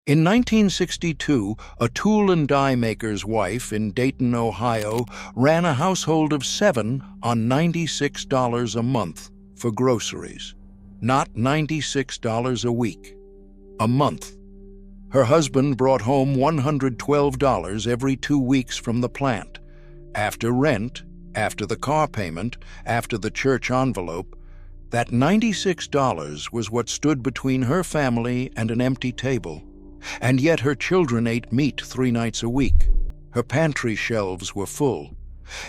In 1962, a tool and die maker's wife in Dayton, Ohio, ran a household of 7 on $96 a month for groceries. Not $96 a week. A month. Her husband brought home $112 every 2 weeks from the plant. After rent, after the car payment, after the church envelope, that $96 was what stood between her family and an empty table. And yet her children ate meat 3 nights a week. Her pantry shelves were full.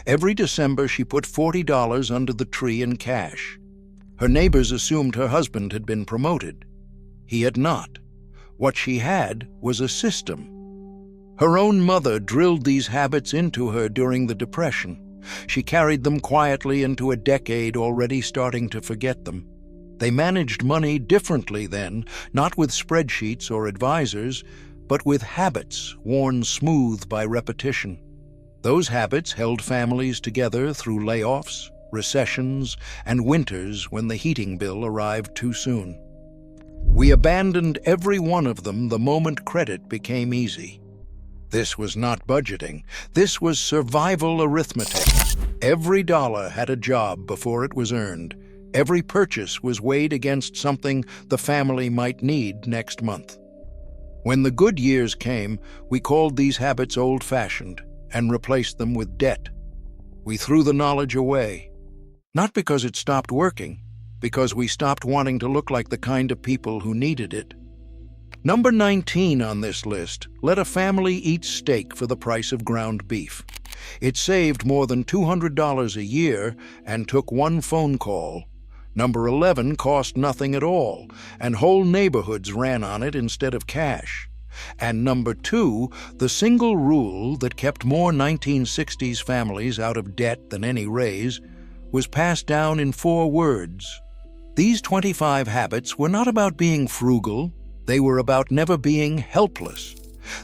Every December she put $40 under the tree in cash. Her neighbors assumed her husband had been promoted. He had not. What she had was a system. Her own mother drilled these habits into her during the Depression. She carried them quietly into a decade already starting to forget them. They managed money differently then, not with spreadsheets or advisors, but with habits worn smooth by repetition. Those habits held families together through layoffs, recessions, and winters when the heating bill arrived too soon. We abandoned every one of them the moment credit became easy. This was not budgeting. This was survival arithmetic. Every dollar had a job before it was earned. Every purchase was weighed against something the family might need next month. When the good years came, we called these habits old-fashioned and replaced them with debt. We threw the knowledge away. Not because it stopped working, because we stopped wanting to look like the kind of people who needed it. Number 19 on this list, let a family eat steak for the price of ground beef. It saved more than $200 a year and took 1 phone call. Number 11 cost nothing at all, and whole neighborhoods ran on it instead of cash. And number 2, the single rule that kept more 1960s families out of debt than any raise, was passed down in 4 words. These 25 habits were not about being frugal, they were about never being helpless.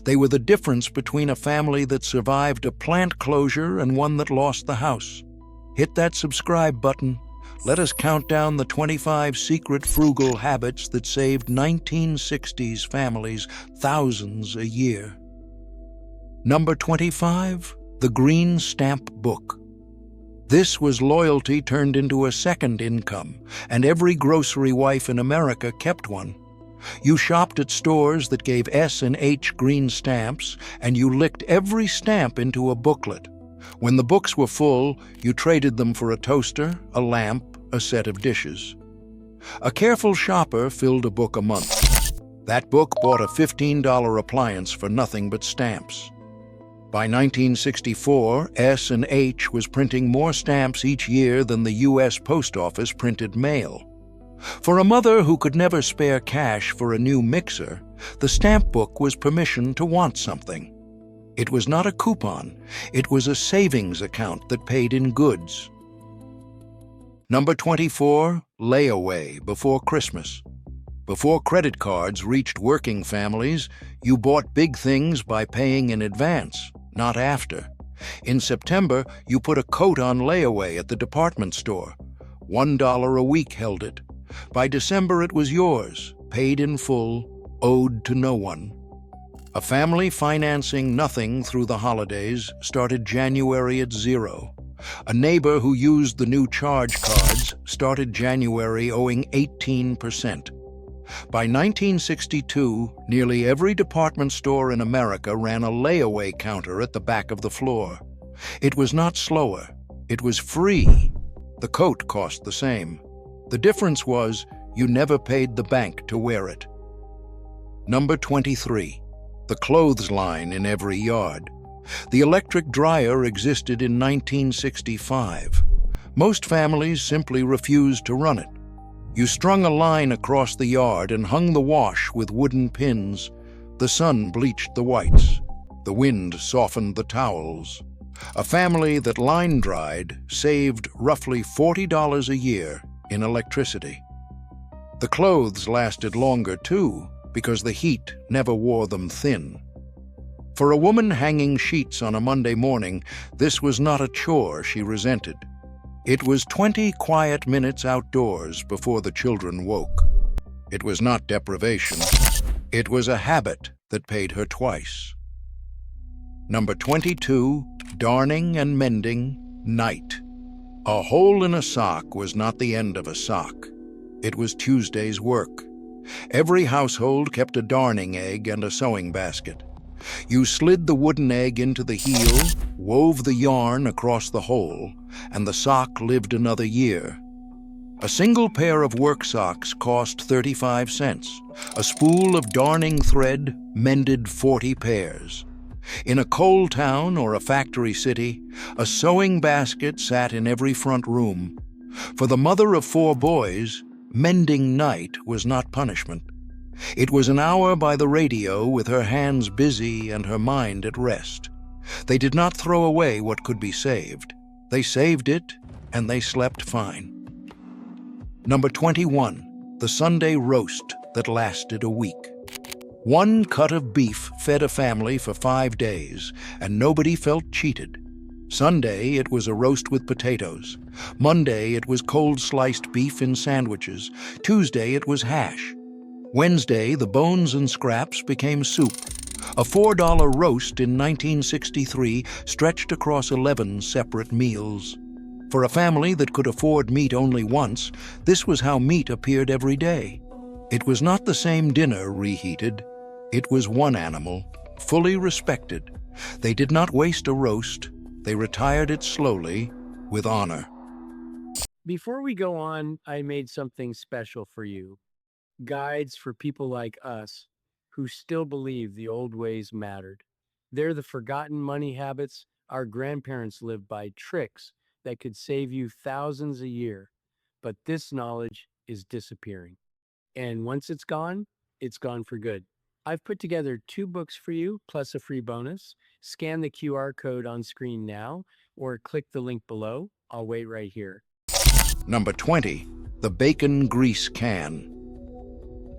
They were the difference between a family that survived a plant closure and one that lost the house. Hit that subscribe button. Let us count down the 25 secret frugal habits that saved 1960s families thousands a year. Number 25, the Green Stamp Book. This was loyalty turned into a second income, and every grocery wife in America kept one. You shopped at stores that gave S and H green stamps, and you licked every stamp into a booklet. When the books were full, you traded them for a toaster, a lamp, a set of dishes. A careful shopper filled a book a month. That book bought a $15 appliance for nothing but stamps. By 1964, S and H was printing more stamps each year than the U.S. Post Office printed mail. For a mother who could never spare cash for a new mixer, the stamp book was permission to want something. It was not a coupon, it was a savings account that paid in goods. Number 24, layaway before Christmas. Before credit cards reached working families, you bought big things by paying in advance, not after. In September, you put a coat on layaway at the department store. $1 a week held it. By December it was yours, paid in full, owed to no one. A family financing nothing through the holidays started January at 0. A neighbor who used the new charge cards started January owing 18%. By 1962, nearly every department store in America ran a layaway counter at the back of the floor. It was not slower, it was free. The coat cost the same. The difference was you never paid the bank to wear it. Number 23, the clothes line in every yard. The electric dryer existed in 1965. Most families simply refused to run it. You strung a line across the yard and hung the wash with wooden pins. The sun bleached the whites. The wind softened the towels. A family that line dried saved roughly $40 a year in electricity. The clothes lasted longer too, because the heat never wore them thin. For a woman hanging sheets on a Monday morning, this was not a chore she resented. It was 20 quiet minutes outdoors before the children woke. It was not deprivation. It was a habit that paid her twice. Number 22, darning and mending, night. A hole in a sock was not the end of a sock. It was Tuesday's work. Every household kept a darning egg and a sewing basket. You slid the wooden egg into the heel, wove the yarn across the hole, and the sock lived another year. A single pair of work socks cost 35 cents. A spool of darning thread mended 40 pairs. In a coal town or a factory city, a sewing basket sat in every front room. For the mother of 4 boys, mending night was not punishment. It was an hour by the radio with her hands busy and her mind at rest. They did not throw away what could be saved. They saved it, and they slept fine. Number 21, the Sunday roast that lasted a week. 1 cut of beef fed a family for 5 days, and nobody felt cheated. Sunday, it was a roast with potatoes. Monday, it was cold sliced beef in sandwiches. Tuesday, it was hash. Wednesday, the bones and scraps became soup. A $4 roast in 1963 stretched across 11 separate meals. For a family that could afford meat only once, this was how meat appeared every day. It was not the same dinner reheated. It was one animal, fully respected. They did not waste a roast. They retired it slowly, with honor. Before we go on, I made something special for you. Guides for people like us who still believe the old ways mattered. They're the forgotten money habits our grandparents lived by, tricks that could save you thousands a year. But this knowledge is disappearing. And once it's gone for good. I've put together 2 books for you, plus a free bonus. Scan the QR code on screen now, or click the link below. I'll wait right here. Number 20, the bacon grease can.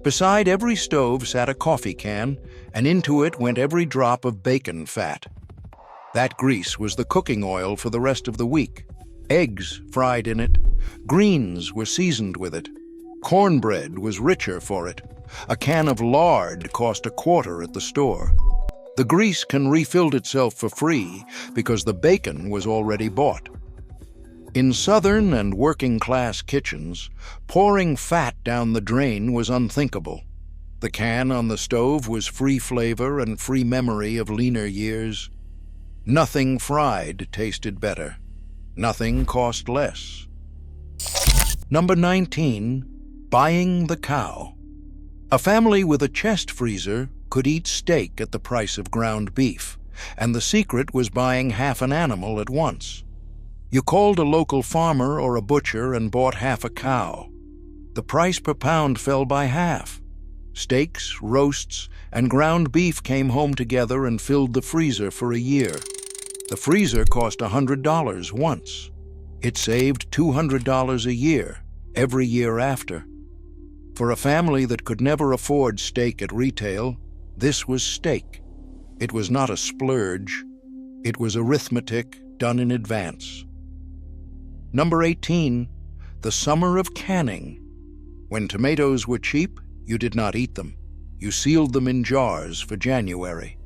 Beside every stove sat a coffee can, and into it went every drop of bacon fat. That grease was the cooking oil for the rest of the week. Eggs fried in it. Greens were seasoned with it. Cornbread was richer for it. A can of lard cost $1.25 at the store. The grease can refilled itself for free because the bacon was already bought. In southern and working-class kitchens, pouring fat down the drain was unthinkable. The can on the stove was free flavor and free memory of leaner years. Nothing fried tasted better. Nothing cost less. Number 19, buying the cow. A family with a chest freezer could eat steak at the price of ground beef, and the secret was buying half an animal at once. You called a local farmer or a butcher and bought half a cow. The price per pound fell by half. Steaks, roasts, and ground beef came home together and filled the freezer for a year. The freezer cost $100 once. It saved $200 a year, every year after. For a family that could never afford steak at retail, this was steak. It was not a splurge. It was arithmetic done in advance. Number 18, the summer of canning. When tomatoes were cheap, you did not eat them. You sealed them in jars for January.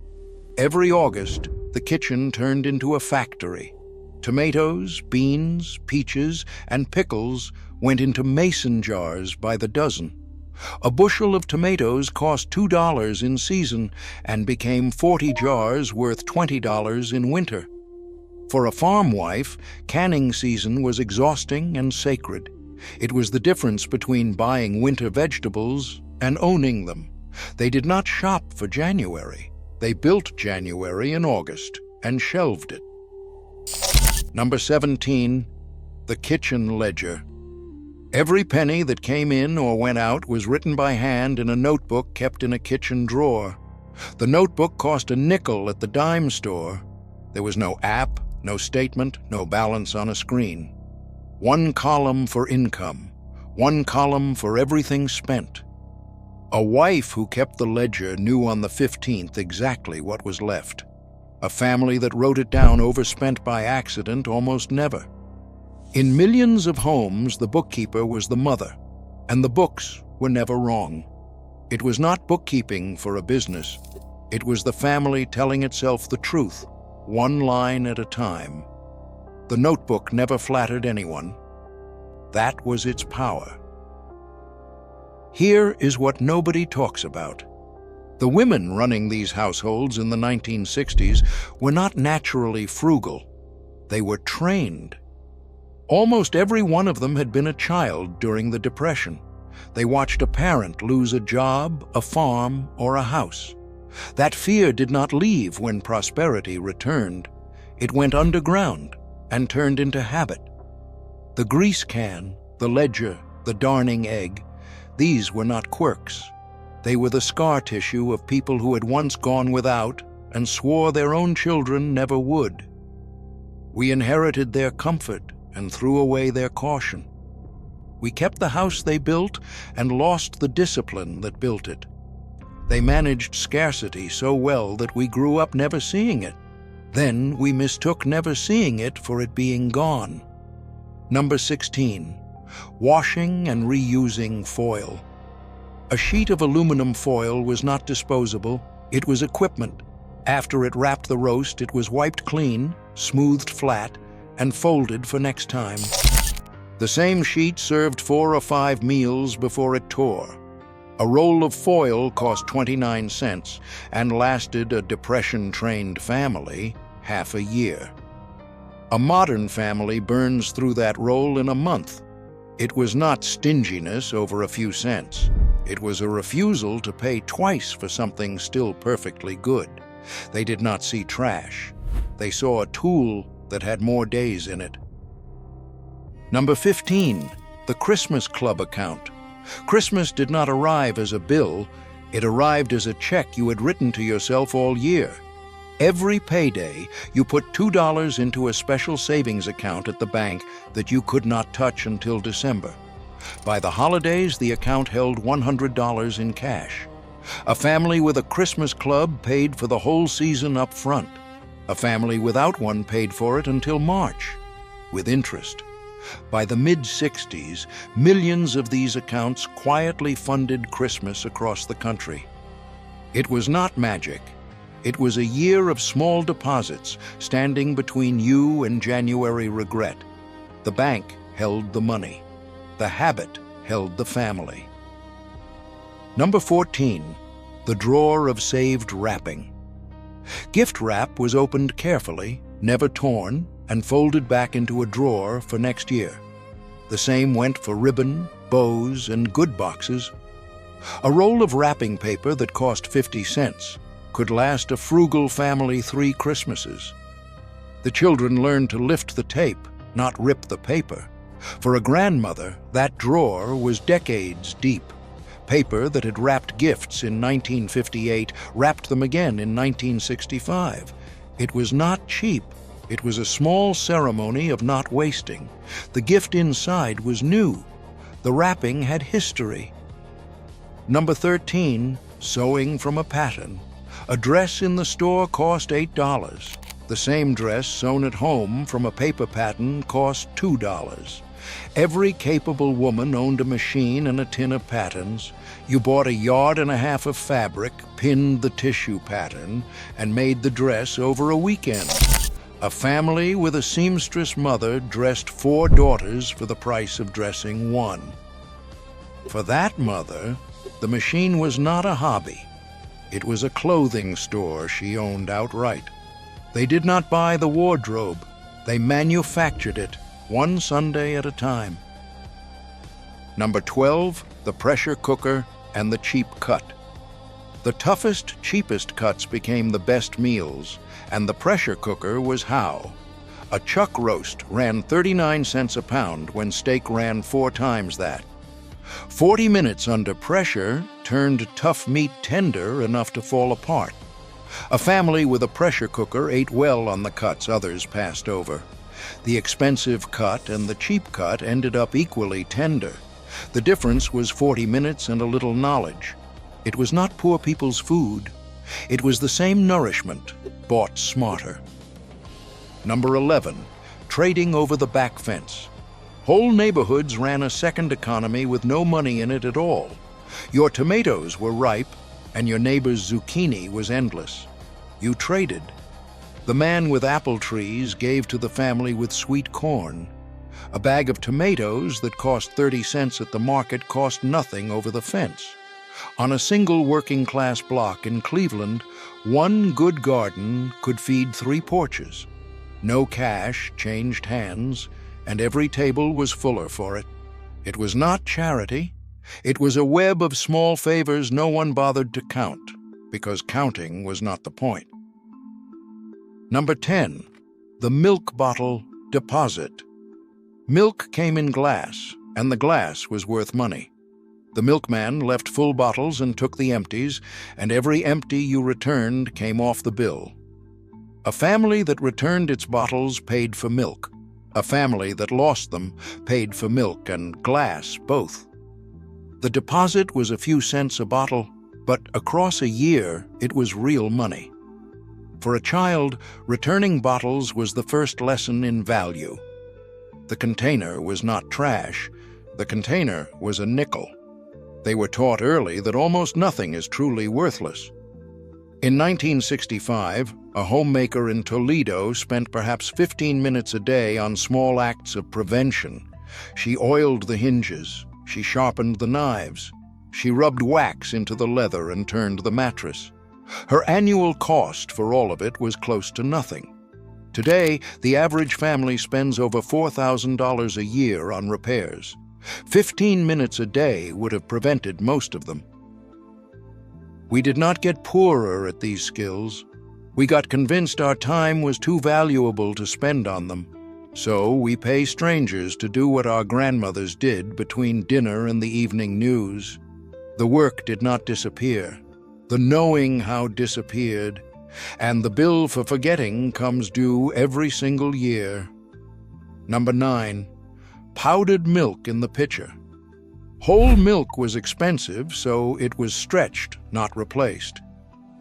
Every August, the kitchen turned into a factory. Tomatoes, beans, peaches, and pickles went into mason jars by the dozen. A bushel of tomatoes cost $2 in season and became 40 jars worth $20 in winter. For a farm wife, canning season was exhausting and sacred. It was the difference between buying winter vegetables and owning them. They did not shop for January. They built January in August and shelved it. Number 17, the kitchen ledger. Every penny that came in or went out was written by hand in a notebook kept in a kitchen drawer. The notebook cost a nickel at the dime store. There was no app, no statement, no balance on a screen. One column for income, one column for everything spent. A wife who kept the ledger knew on the 15th exactly what was left. A family that wrote it down overspent by accident almost never. In millions of homes, the bookkeeper was the mother, and the books were never wrong. It was not bookkeeping for a business. It was the family telling itself the truth, one line at a time. The notebook never flattered anyone. That was its power. Here is what nobody talks about. The women running these households in the 1960s were not naturally frugal. They were trained. Almost every one of them had been a child during the Depression. They watched a parent lose a job, a farm, or a house. That fear did not leave when prosperity returned. It went underground and turned into habit. The grease can, the ledger, the darning egg, these were not quirks. They were the scar tissue of people who had once gone without and swore their own children never would. We inherited their comfort and threw away their caution. We kept the house they built and lost the discipline that built it. They managed scarcity so well that we grew up never seeing it. Then we mistook never seeing it for it being gone. Number 16. Washing and reusing foil. A sheet of aluminum foil was not disposable, it was equipment. After it wrapped the roast, it was wiped clean, smoothed flat, and folded for next time. The same sheet served 4 or 5 meals before it tore. A roll of foil cost 29 cents and lasted a Depression-trained family half a year. A modern family burns through that roll in a month. It was not stinginess over a few cents. It was a refusal to pay twice for something still perfectly good. They did not see trash. They saw a tool that had more days in it. Number 15, the Christmas Club account. Christmas did not arrive as a bill, it arrived as a check you had written to yourself all year. Every payday, you put $2 into a special savings account at the bank that you could not touch until December. By the holidays, the account held $100 in cash. A family with a Christmas club paid for the whole season up front. A family without one paid for it until March, with interest. By the mid-60s, millions of these accounts quietly funded Christmas across the country. It was not magic. It was a year of small deposits standing between you and January regret. The bank held the money. The habit held the family. Number 14, the drawer of saved wrapping. Gift wrap was opened carefully, never torn, and folded back into a drawer for next year. The same went for ribbon, bows, and good boxes. A roll of wrapping paper that cost 50 cents could last a frugal family 3 Christmases. The children learned to lift the tape, not rip the paper. For a grandmother, that drawer was decades deep. Paper that had wrapped gifts in 1958 wrapped them again in 1965. It was not cheap. It was a small ceremony of not wasting. The gift inside was new. The wrapping had history. Number 13, sewing from a pattern. A dress in the store cost $8. The same dress sewn at home from a paper pattern cost $2. Every capable woman owned a machine and a tin of patterns. You bought 1.5 yards of fabric, pinned the tissue pattern, and made the dress over a weekend. A family with a seamstress mother dressed 4 daughters for the price of dressing 1. For that mother, the machine was not a hobby. It was a clothing store she owned outright. They did not buy the wardrobe. They manufactured it, one Sunday at a time. Number 12, the pressure cooker and the cheap cut. The toughest, cheapest cuts became the best meals, and the pressure cooker was how. A chuck roast ran 39 cents a pound when steak ran 4 times that. 40 minutes under pressure turned tough meat tender enough to fall apart. A family with a pressure cooker ate well on the cuts others passed over. The expensive cut and the cheap cut ended up equally tender. The difference was 40 minutes and a little knowledge. It was not poor people's food. It was the same nourishment, bought smarter. Number 11, trading over the back fence. Whole neighborhoods ran a second economy with no money in it at all. Your tomatoes were ripe, and your neighbor's zucchini was endless. You traded. The man with apple trees gave to the family with sweet corn. A bag of tomatoes that cost 30 cents at the market cost nothing over the fence. On a single working-class block in Cleveland, one good garden could feed 3 porches. No cash changed hands, and every table was fuller for it. It was not charity. It was a web of small favors no one bothered to count, because counting was not the point. Number 10, the milk bottle deposit. Milk came in glass, and the glass was worth money. The milkman left full bottles and took the empties, and every empty you returned came off the bill. A family that returned its bottles paid for milk. A family that lost them paid for milk and glass both. The deposit was a few cents a bottle, but across a year it was real money. For a child, returning bottles was the first lesson in value. The container was not trash. The container was a nickel. They were taught early that almost nothing is truly worthless. In 1965, a homemaker in Toledo spent perhaps 15 minutes a day on small acts of prevention. She oiled the hinges. She sharpened the knives. She rubbed wax into the leather and turned the mattress. Her annual cost for all of it was close to nothing. Today, the average family spends over $4,000 a year on repairs. 15 minutes a day would have prevented most of them. We did not get poorer at these skills. We got convinced our time was too valuable to spend on them. So we pay strangers to do what our grandmothers did between dinner and the evening news. The work did not disappear. The knowing how disappeared, and the bill for forgetting comes due every single year. Number 9, powdered milk in the pitcher. Whole milk was expensive, so it was stretched, not replaced.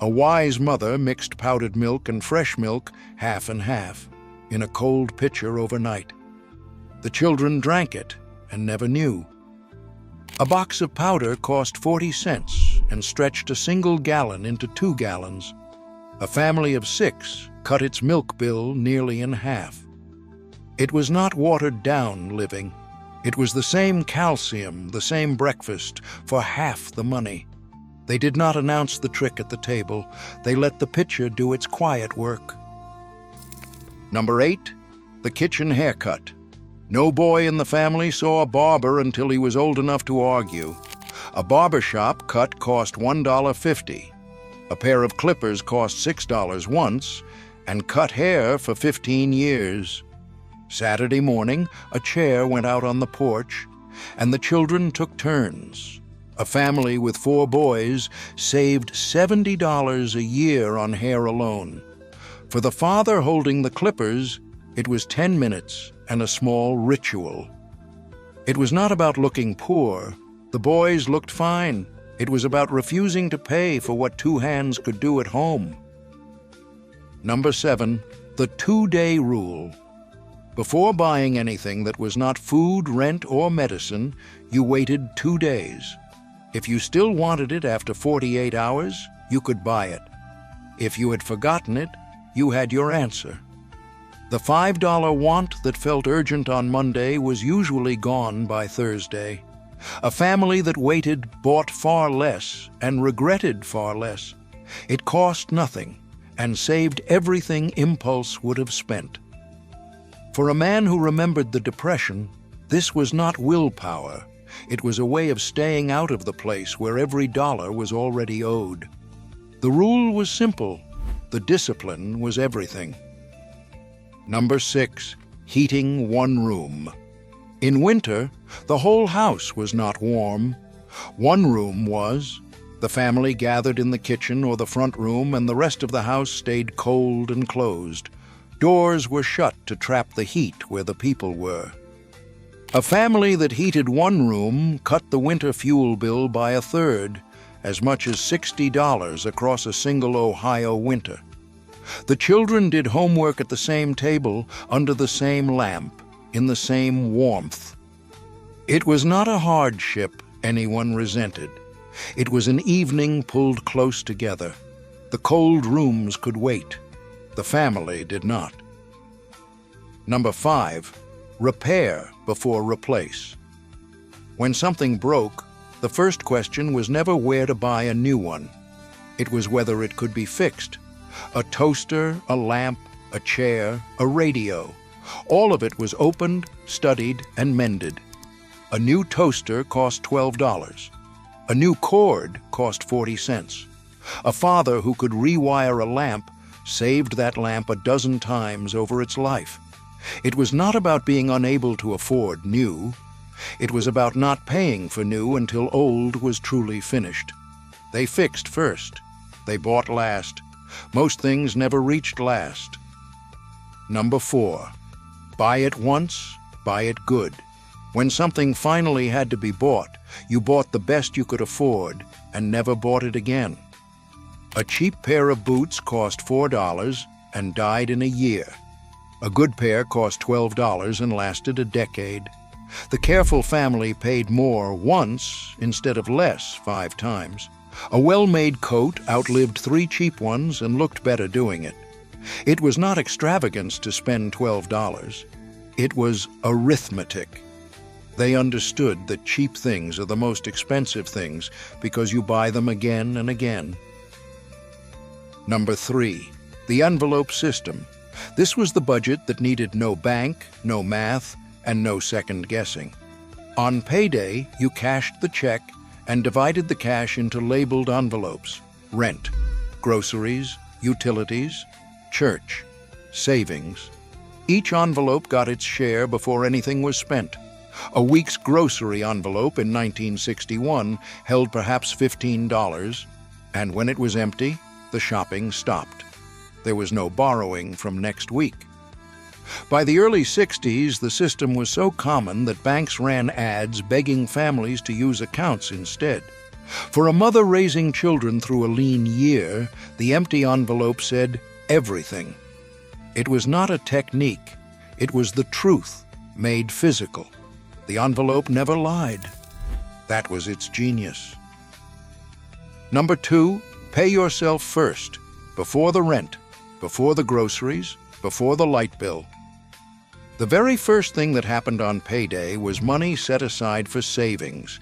A wise mother mixed powdered milk and fresh milk half and half in a cold pitcher overnight. The children drank it and never knew. A box of powder cost 40 cents and stretched a single gallon into 2 gallons. A family of 6 cut its milk bill nearly in half. It was not watered-down living. It was the same calcium, the same breakfast, for half the money. They did not announce the trick at the table. They let the pitcher do its quiet work. Number 8, the kitchen haircut. No boy in the family saw a barber until he was old enough to argue. A barbershop cut cost $1.50. A pair of clippers cost $6 once, and cut hair for 15 years. Saturday morning, a chair went out on the porch, and the children took turns. A family with 4 boys saved $70 a year on hair alone. For the father holding the clippers, it was 10 minutes and a small ritual. It was not about looking poor. The boys looked fine. It was about refusing to pay for what 2 hands could do at home. Number 7, the 2-day rule. Before buying anything that was not food, rent, or medicine, you waited 2 days. If you still wanted it after 48 hours, you could buy it. If you had forgotten it, you had your answer. The $5 want that felt urgent on Monday was usually gone by Thursday. A family that waited bought far less and regretted far less. It cost nothing and saved everything impulse would have spent. For a man who remembered the Depression, this was not willpower. It was a way of staying out of the place where every dollar was already owed. The rule was simple. The discipline was everything. Number 6, heating one room. In winter, the whole house was not warm. One room was. The family gathered in the kitchen or the front room, and the rest of the house stayed cold and closed. Doors were shut to trap the heat where the people were. A family that heated one room cut the winter fuel bill by 1/3, as much as $60 across a single Ohio winter. The children did homework at the same table, under the same lamp, in the same warmth. It was not a hardship anyone resented. It was an evening pulled close together. The cold rooms could wait. The family did not. Number 5, repair before replace. When something broke, the first question was never where to buy a new one. It was whether it could be fixed. A toaster, a lamp, a chair, a radio. All of it was opened, studied, and mended. A new toaster cost $12. A new cord cost 40 cents. A father who could rewire a lamp saved that lamp a dozen times over its life. It was not about being unable to afford new. It was about not paying for new until old was truly finished. They fixed first. They bought last. Most things never reached last. Number 4, buy it once, buy it good. When something finally had to be bought, you bought the best you could afford and never bought it again. A cheap pair of boots cost $4 and died in a year. A good pair cost $12 and lasted a decade. The careful family paid more once instead of less 5 times. A well-made coat outlived 3 cheap ones and looked better doing it. It was not extravagance to spend $12. It was arithmetic. They understood that cheap things are the most expensive things because you buy them again and again. Number 3, the envelope system. This was the budget that needed no bank, no math, and no second guessing. On payday, you cashed the check and divided the cash into labeled envelopes: rent, groceries, utilities, church, savings. Each envelope got its share before anything was spent. A week's grocery envelope in 1961 held perhaps $15, and when it was empty, the shopping stopped. There was no borrowing from next week. By the early 60s, the system was so common that banks ran ads begging families to use accounts instead. For a mother raising children through a lean year, the empty envelope said everything. It was not a technique. It was the truth, made physical. The envelope never lied. That was its genius. Number 2, pay yourself first, before the rent, before the groceries, before the light bill. The very first thing that happened on payday was money set aside for savings.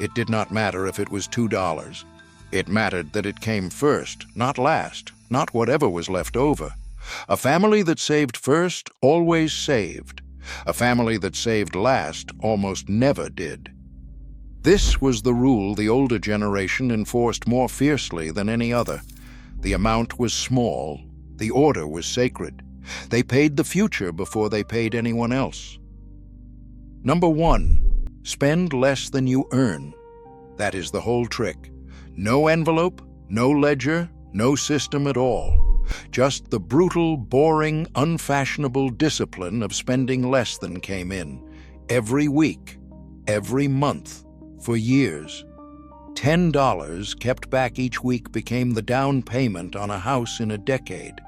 It did not matter if it was $2. It mattered that it came first, not last, not whatever was left over. A family that saved first always saved. A family that saved last almost never did. This was the rule the older generation enforced more fiercely than any other. The amount was small. The order was sacred. They paid the future before they paid anyone else. Number 1, spend less than you earn. That is the whole trick. No envelope, no ledger, no system at all. Just the brutal, boring, unfashionable discipline of spending less than came in. Every week, every month, for years. $10 kept back each week became the down payment on a house in a decade.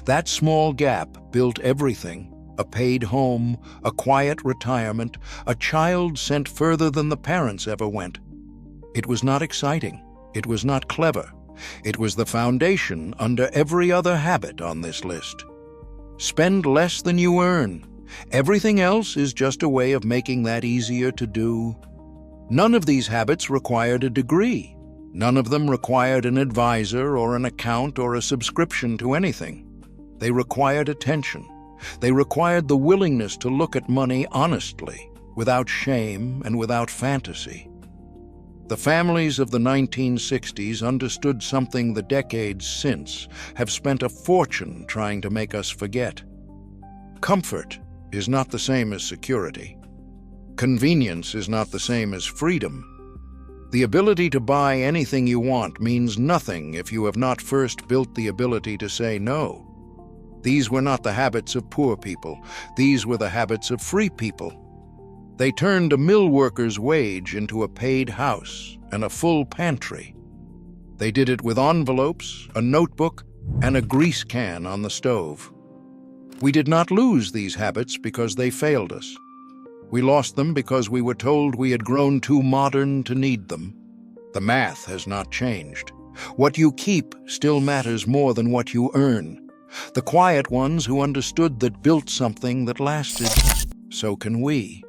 That small gap built everything: a paid home, a quiet retirement, a child sent further than the parents ever went. It was not exciting. It was not clever. It was the foundation under every other habit on this list. Spend less than you earn. Everything else is just a way of making that easier to do. None of these habits required a degree. None of them required an advisor or an account or a subscription to anything. They required attention. They required the willingness to look at money honestly, without shame and without fantasy. The families of the 1960s understood something the decades since have spent a fortune trying to make us forget. Comfort is not the same as security. Convenience is not the same as freedom. The ability to buy anything you want means nothing if you have not first built the ability to say no. These were not the habits of poor people. These were the habits of free people. They turned a mill worker's wage into a paid house and a full pantry. They did it with envelopes, a notebook, and a grease can on the stove. We did not lose these habits because they failed us. We lost them because we were told we had grown too modern to need them. The math has not changed. What you keep still matters more than what you earn. The quiet ones who understood that built something that lasted. So can we.